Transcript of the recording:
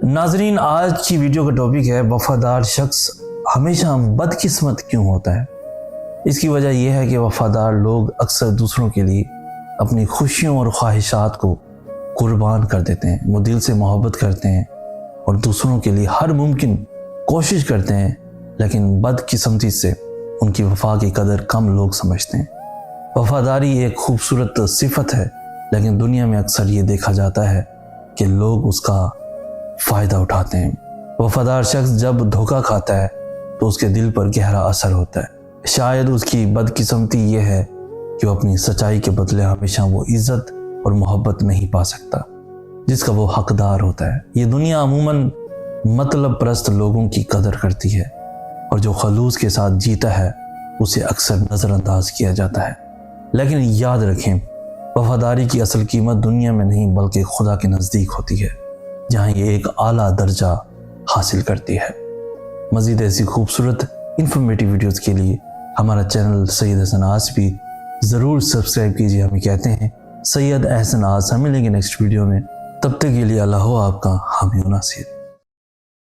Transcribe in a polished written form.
नाजरीन, आज की वीडियो का टॉपिक है वफादार शख्स हमेशा बदकिस्मत क्यों होता है। इसकी वजह यह है कि वफादार लोग अक्सर दूसरों के लिए अपनी खुशियों और ख्वाहिशात को कुर्बान कर देते हैं। वो दिल से मोहब्बत करते हैं और दूसरों के लिए हर मुमकिन कोशिश करते हैं, लेकिन बदकिस्मती से उनकी वफा की कदर कम लोग समझते हैं। वफादारी एक खूबसूरत सिफत है, लेकिन दुनिया में अक्सर ये देखा जाता है कि लोग उसका फ़ायदा उठाते हैं। वफादार शख्स जब धोखा खाता है तो उसके दिल पर गहरा असर होता है। शायद उसकी बदकिस्मती ये है कि वो अपनी सच्चाई के बदले हमेशा वो इज़्ज़त और मोहब्बत नहीं पा सकता जिसका वो हकदार होता है। ये दुनिया अमूमन मतलब परस्त लोगों की कदर करती है और जो खलूस के साथ जीता है उसे अक्सर नज़रअंदाज किया जाता है। लेकिन याद रखें, वफादारी की असल कीमत दुनिया में नहीं बल्कि खुदा के नज़दीक होती है, जहाँ ये एक आला दर्जा हासिल करती है। मज़ीद ऐसी खूबसूरत इन्फॉर्मेटिव वीडियोज़ के लिए हमारा चैनल सैयद अहसन आस भी ज़रूर सब्सक्राइब कीजिए। हमें कहते हैं सैयद अहसन आस। हमें मिलेंगे नेक्स्ट वीडियो में, तब तक के लिए अल्लाह आपका हामी नासिर।